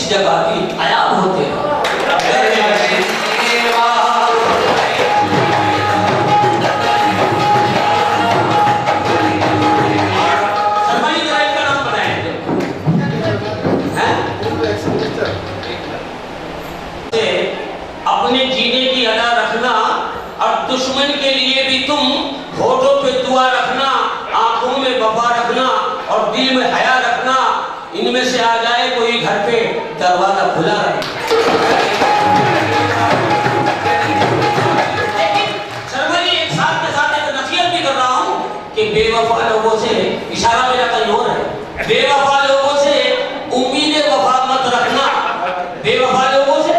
इस जगह की आयाम होते हैं। अपने जीने की अदा रखना और दुश्मन के लिए भी तुम होठों पे दुआ रखना, आंखों में वफा रखना और दिल में हया रखना। इनमें से आ जाए कोई घर पे, दरवाजा खुला रहे। सरवरी एक साथ के साथ एक नसीहत भी कर रहा हूँ कि बेवफा लोगों से, इशारा मेरा कहीं और है, बेवफा लोगों से उम्मीद वफा मत रखना, बेवफा लोगों से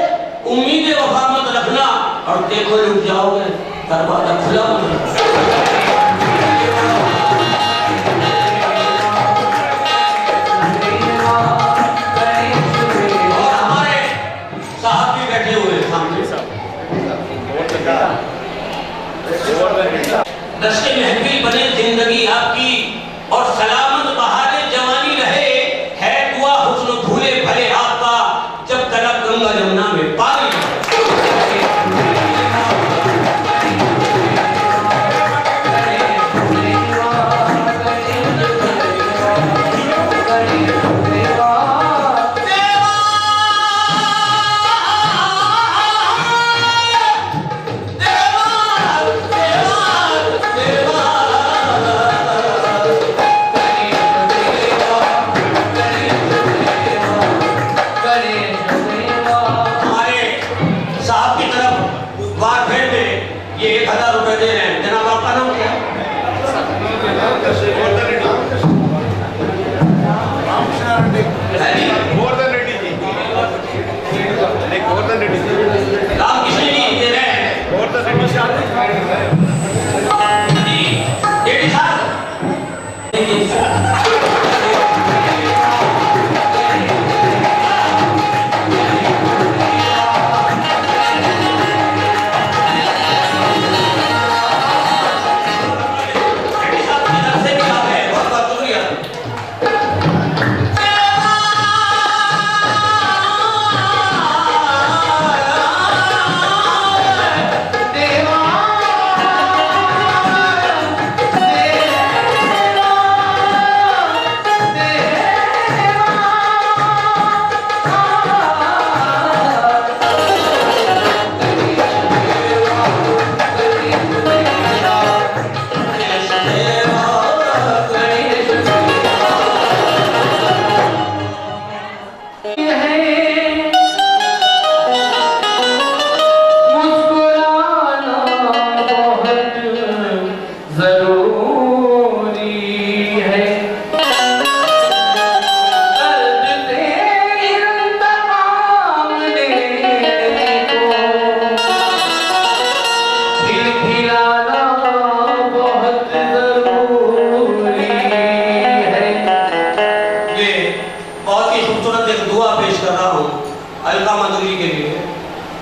उम्मीद वफा मत रखना और देखो रुक जाओगे, दरवाजा खुला मत रखना। और हमारे साहब भी बैठे हुए सामने, दस्ते महफिल बने जिंदगी आपकी और सलामत बहारे जवानी रहे, है दुआ हुस्न भूले भले आपका जब तलक गंगा जमुना में पानी।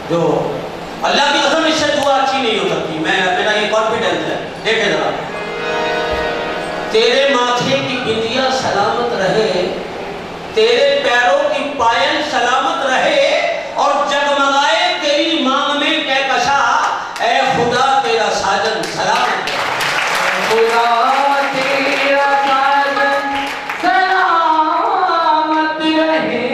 जो अल्लाह की कसम इससे दुआ अच्छी नहीं हो सकती, मेरा ये कॉन्फिडेंस है। देखे जरा, तेरे माथे की बिंदिया सलामत रहे, तेरे पैरों की पायल सलामत रहे और जगमगाए तेरी मांग में कहकशा, ऐ खुदा तेरा साजन सलामत रहे। खुदा तेरा साजन सलामत रहे।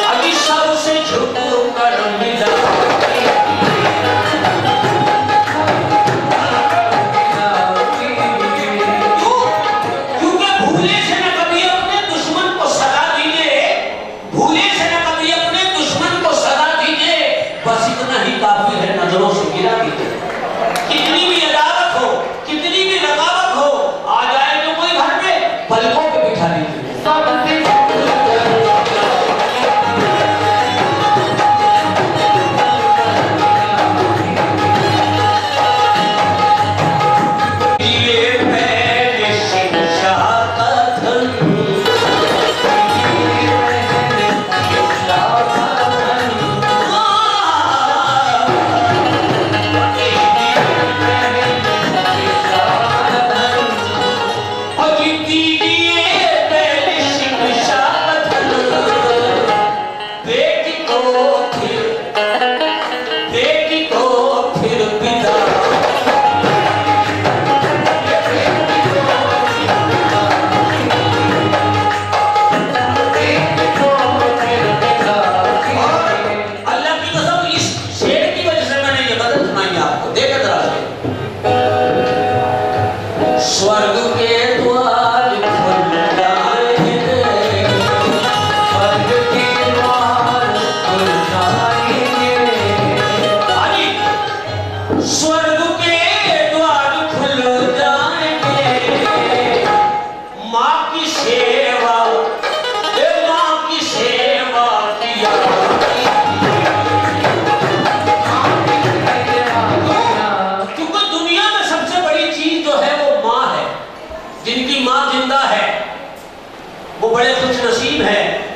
अभी सबसे झुक कर मिला क्योंकि भूले से न कभी अपने दुश्मन को सजा दीजिए, भूले से न कभी अपने दुश्मन को सजा दीजिए, बस इतना ही काफी है, नजरों से गिरा दीजिए। कितनी भी अदावत हो, कितनी भी रकावत हो, आ जाए तो कोई घर में पलकों पे बिठा दीजिए।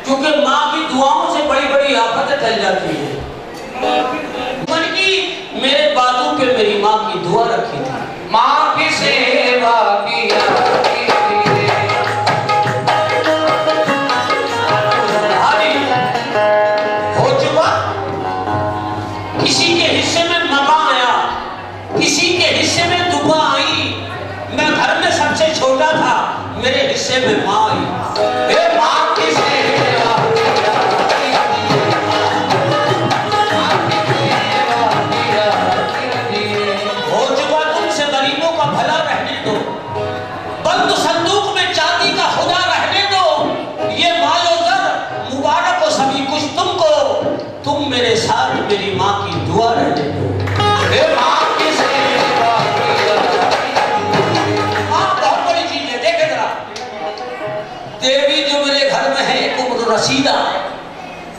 क्योंकि माँ की दुआओं से बड़ी बड़ी आफतें टल जाती है। मन की मेरे बाजू पे मेरी माँ की दुआ रखी थी, माँ की सेवा किया हो चुका। किसी के हिस्से में मका आया, किसी के हिस्से में दुआ आई, मैं घर में सबसे छोटा था, मेरे हिस्से में माँ आई। माँ की मेरे साथ मेरी माँ की दुआ रहने दो। माँ की सेवा माँ बहुत बड़ी चीज है। देखे जरा, देवी जो मेरे घर में है एक उम्र रसीदा,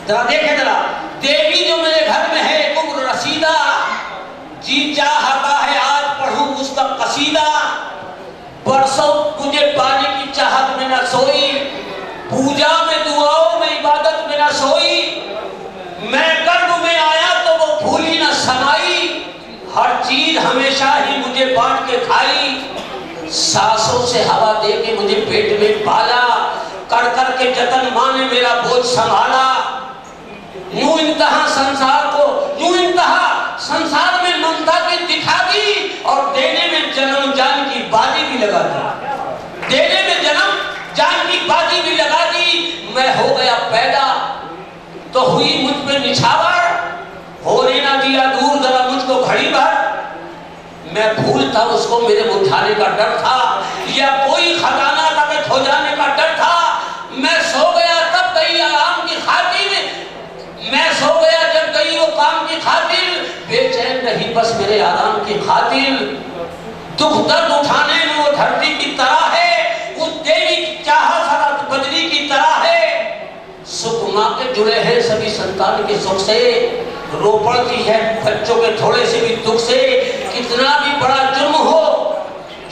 जरा देखे जरा, देवी जो मेरे घर में है एक उम्र रसीदा, जी चाहता है आज पढ़ूं उसका कसीदा, बरसों मुझे पाने की चाहत में न सोई, पूजा में दुआओं में इबादत में न सोई, मैं गर्भ में आया तो वो भूली न समाई, हर चीज हमेशा ही मुझे बांट के खाई, सांसों से हवा दे के मुझे पेट में पाला, कर कर के जतन माँ ने मेरा बोझ संभाला। यूं इंतहा संसार में ममता की दिखा दी और देने में जन्म जान की बाजी भी लगा दी, देने में जन्म जान की बाजी भी लगा दी। मैं हो गया पैदा तो हुई मुझ पे निछावर, होने ना दिया दूर जरा मुझको घड़ी भर, मैं भूल था उसको मेरे मुरझाने का डर था, या कोई खजाना था कि खो जाने का डर था। मैं सो गया तब गई आराम की खातिर, मैं सो गया जब गई वो काम की खातिर, बेचैन नहीं बस मेरे आराम की खातिर। दुख दर्द उठाने में वो धरती की तरह है, उस देवी की चाहत सदा बदली की तरह है। सुख माँ के जुड़े हैं सभी संतान के सुख से, रो पड़ती है बच्चों के थोड़े से भी दुख से। कितना भी बड़ा जुर्म हो,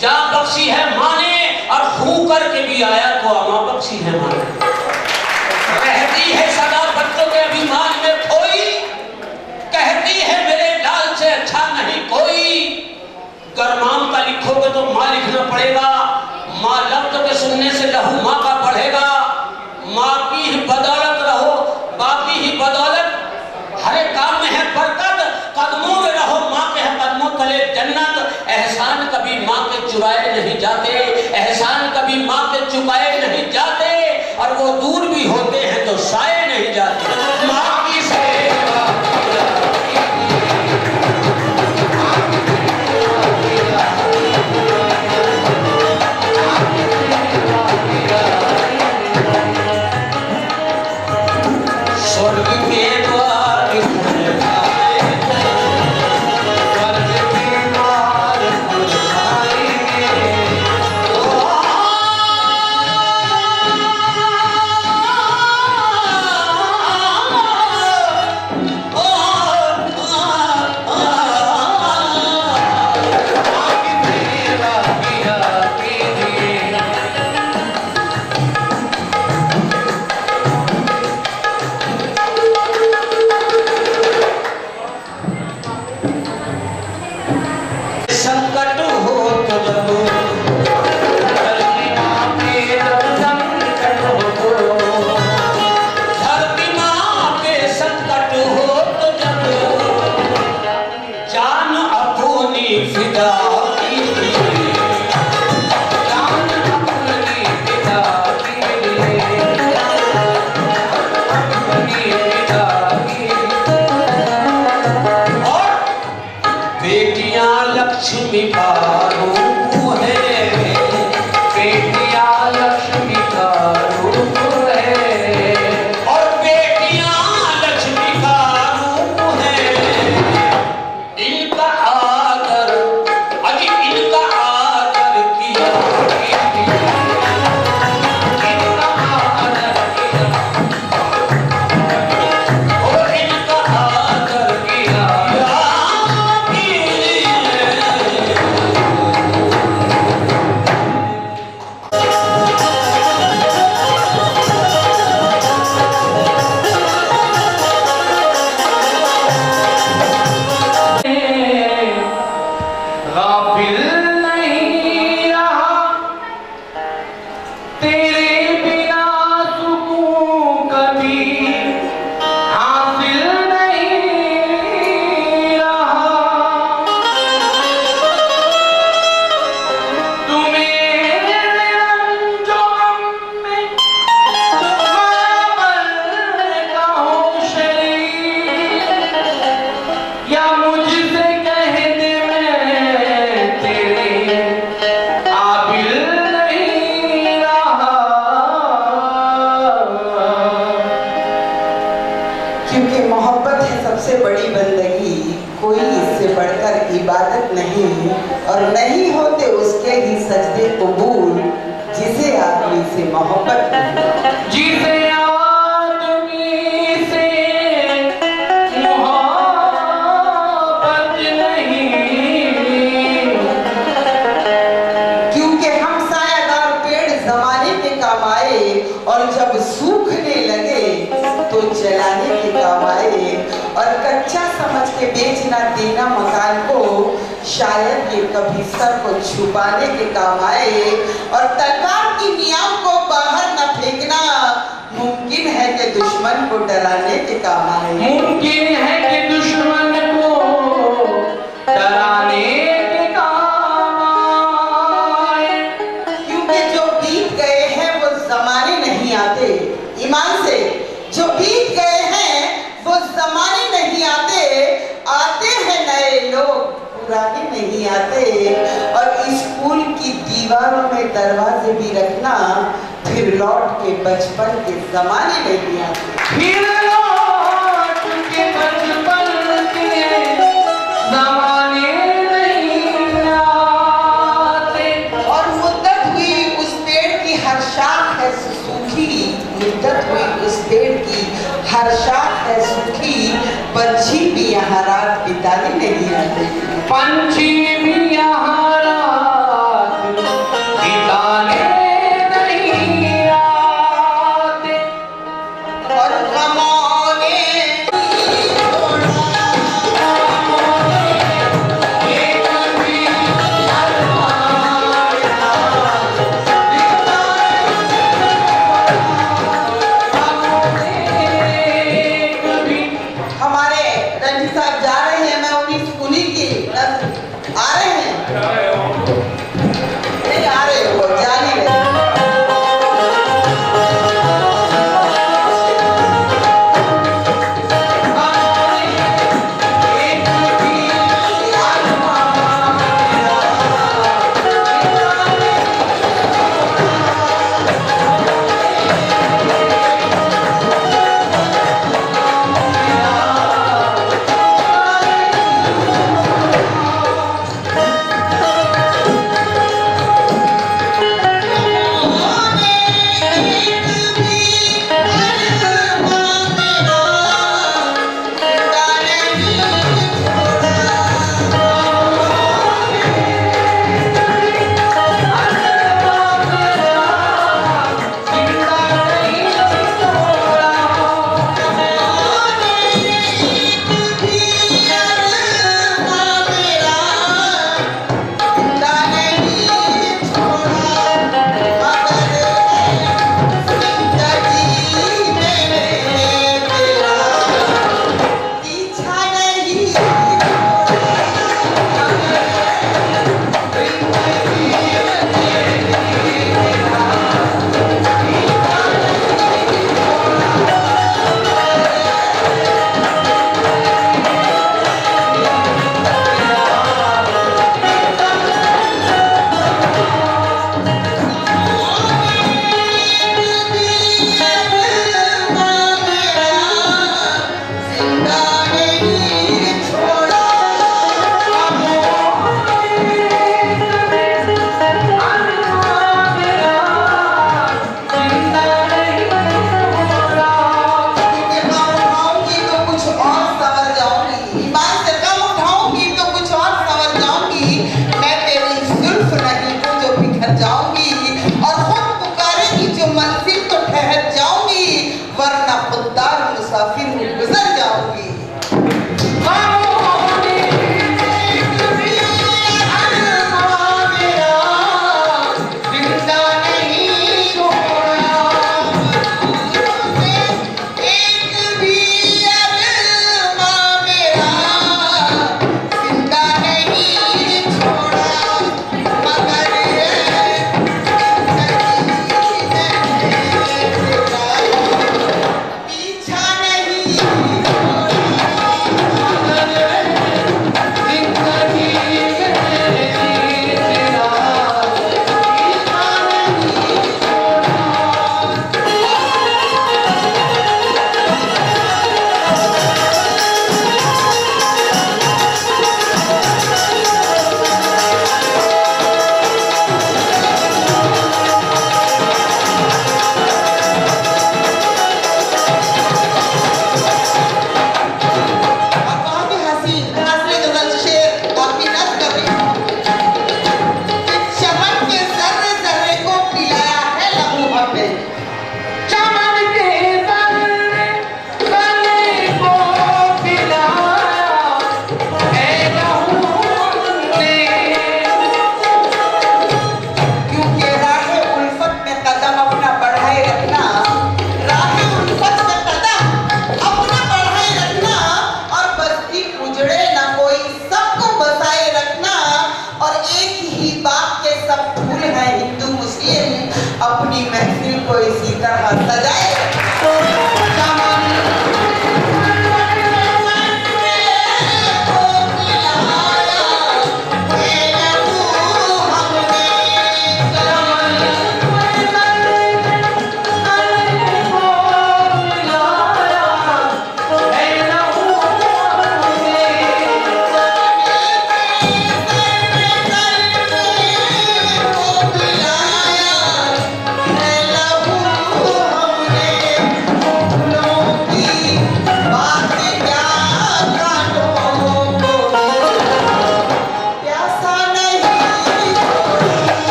जान बख्शी है माँ ने, और खून करके भी आया तो अमा बख्शी है माँ ने। रहती है सदा बच्चों के अभिमान में खोई, कहती है मेरे लाल से अच्छा नहीं कोई। गरमाम का लिखोगे तो माँ लिखना पड़ेगा, माँ लफ्ज के सुनने से लहू माँ का बढ़ेगा। माँ की ही बदौलत रहो, बाकी ही बदौलत, हर एक काम में है बरकत, कदमों में रहो माँ के कदमों तले जन्नत। एहसान कभी माँ के चुराए नहीं जाते, एहसान कभी माँ के चुकाए नहीं जाते, और वो दूर भी होते हैं तो साए नहीं क्योंकि मोहब्बत है सबसे बड़ी बंदगी, कोई इससे बढ़कर इबादत नहीं, और नहीं होते उसके ही सजदे कबूल जिसे आदमी से मोहब्बत नहीं। जिसे और जब सूखने लगे तो जलाने के काम आए, और कच्चा समझ के बेच ना देना मकान को, शायद ये कभी सर को छुपाने के काम आए, और तलवार की नियाम को बाहर न फेंकना मुमकिन है कि दुश्मन को डराने के काम आए। मुमकिन है कि दुश्मन को डराने के काम आए, क्योंकि जो बीत गए हैं वो जमाने नहीं आते। ईमान से, जो बीत गए हैं वो जमाने नहीं आते, आते हैं नए लोग पुराने नहीं आते। और स्कूल की दीवारों में दरवाजे भी रखना, फिर लौट के बचपन के जमाने नहीं आते। फिर लौट के बचपन के जमाने नहीं आते। और मुद्दत हुई उस पेड़ की हर शाख है सूखी, मुद्दत हुई उस पेड़ की हर शाख है सूखी, पंछी भी यहाँ रात बिताने नहीं आते। पंछी भी यहाँ रात बिताने नहीं आते। और गमों ने हमारे रंजीत साहब जा रहे हैं, मैं उन्हीं स्कूली की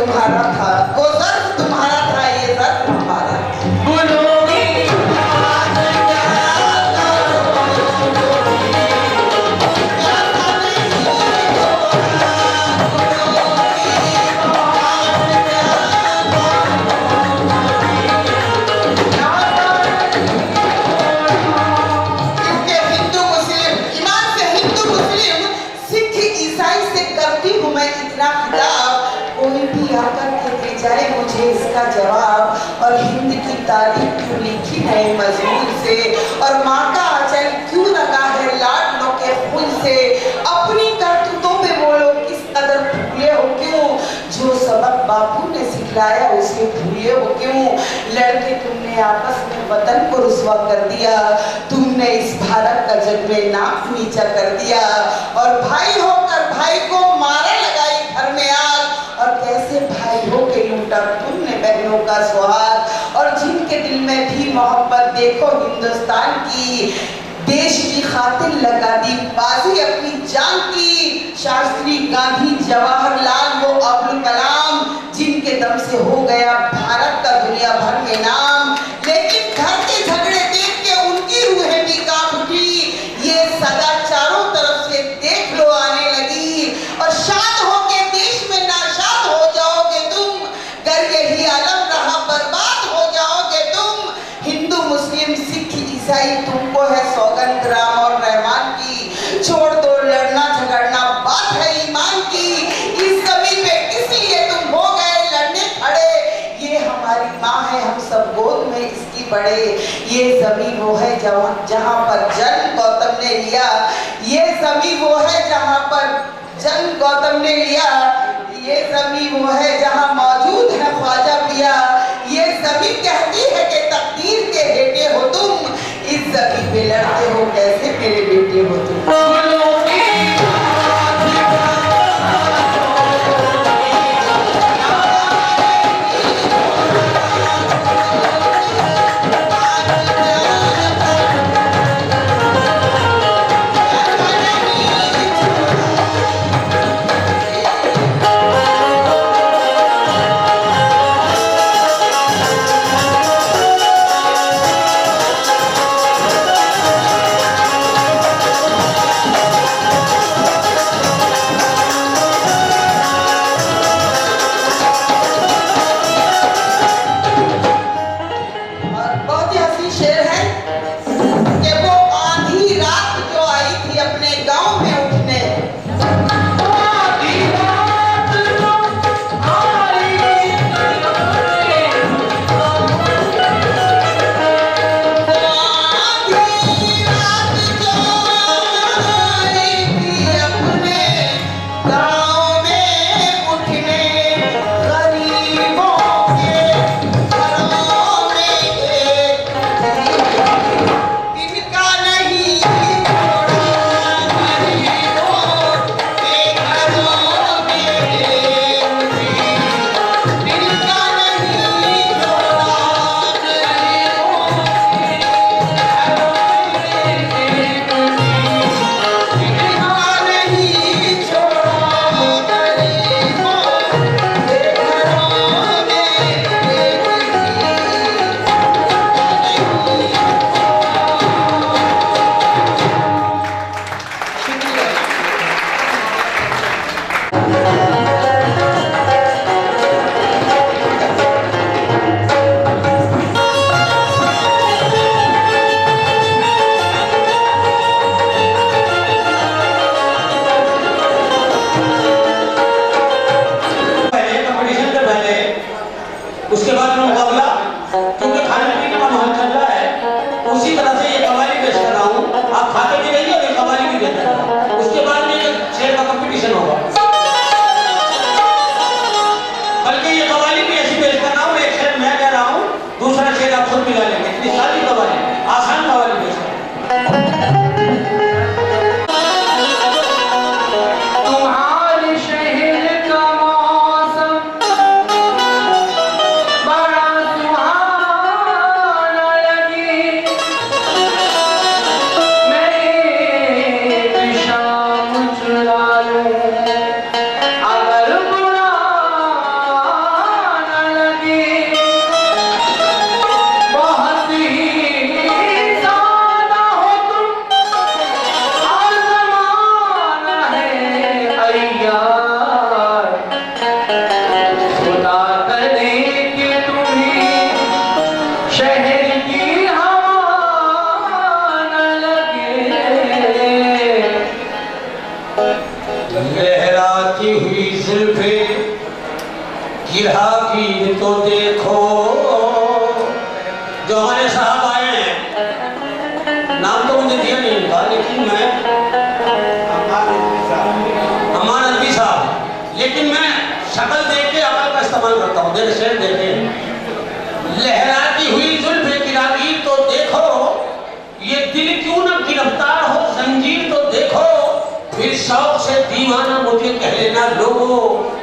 तुम्हारा था, वो ज़र्फ तुम्हारा था, ये ज़र्फ हमारा। इसके हिंदू मुस्लिम, ईमान से हिंदू मुस्लिम, सिख ईसाई से करती हूँ मैं इतना खिताब, कोई भी आकर के दे जाए मुझे इसका जवाब। और हिंद की तारीख क्यों लिखी है मजबूर से, और माँ का आंचल क्यों लगा है लाडलों के फूल से। अपनी करतूतों पे बोलो किस कदर भूले हो क्यों, जो सबक बापू ने सिखलाया उसे भूले हो क्यों। लड़के तुमने आपस में वतन को रुसवा कर दिया, तुमने इस भारत का जग में नाक नीचा कर दिया। और भाई होकर भाई को मारा लगाई घर में आग, और कैसे भाई हो के लूटा तुमने बहनों का सुहाग। और जिनके दिल में थी मोहब्बत देखो हिंदुस्तान की, देश की खातिर लगा दी बाजी अपनी जान की। शास्त्री, गांधी, जवाहरलाल, वो अब्दुल कलाम, जिनके दम से हो गया भारत का दुनिया भर में नाम। लेकिन घर के झगड़े देख के उनकी रूहें भी कांप उठी, ये सदा चारों तरफ से देख लो आने लगी। और शाद होके देश में नाशाद हो जाओगे तुम, गर यही आलम रहा बर्बाद हो जाओगे तुम। हिंदू, मुस्लिम, सिख, ईसाई तुमको है सौगंध राम और रहमान की, छोड़ दो लड़ना झगड़ना बात है ईमान की। इस जमीन पे किस लिए तुम हो गए लड़ने खड़े, ये हमारी माँ है हम सब गोद में इसकी बड़े। ये जमीन वो है जहाँ पर जन्म गौतम ने लिया, ये जमीन वो है जहाँ पर जन्म गौतम ने लिया। ये जमीन वो है जहाँ मौजूद है ख्वाजा पिया। ये जमीन कहती है कि तकदीर के बेटे हो तुम, इस जमीन पे लड़ते हो कैसे मेरे बेटे हो तुम। गिराकी तो देखो। जो हमारे साहब आए हैं, नाम तो मुझे दिया नहीं इनका, लेकिन मैं अमान नबी साहब, लेकिन मैं शक्ल देख के अकल का इस्तेमाल करता हूँ। देख शेर देखें, लहराती हुई जुल्फ़े गिरागी तो देखो, ये दिल क्यों न गिरफ्तार हो जंजीर तो देखो, फिर शौक से दीवाना मुझे कह लेना लोगो,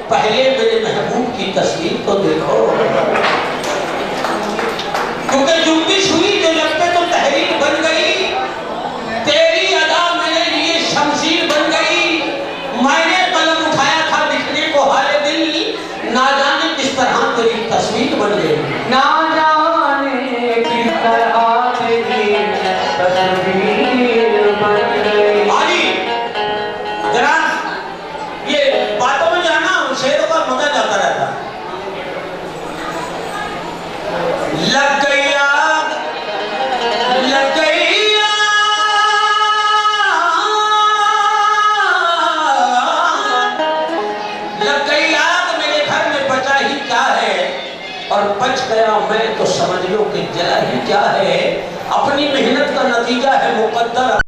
पहले मेरे महबूब की तस्वीर तो देखो। क्योंकि जुम्बिश हुई जो जब पे तो तहरीर बन गई, तेरी अदा मेरे लिए शमशीर बन गई। मैंने कलम उठाया था लिखने को हाले दिल, ना जाने किस तरह तेरी तस्वीर बन गई। ना जाने किस तरह तेरी तस्वीर बन गई। भाई जरा ये बातों में जाना शेरों का मजा जाता रहता। लग गई आग, लग गई आग, लग गई आग मेरे घर में, बचा ही क्या है, और बच गया मैं तो समझ लो कि जला ही क्या है। अपनी मेहनत का नतीजा है मुकद्दर।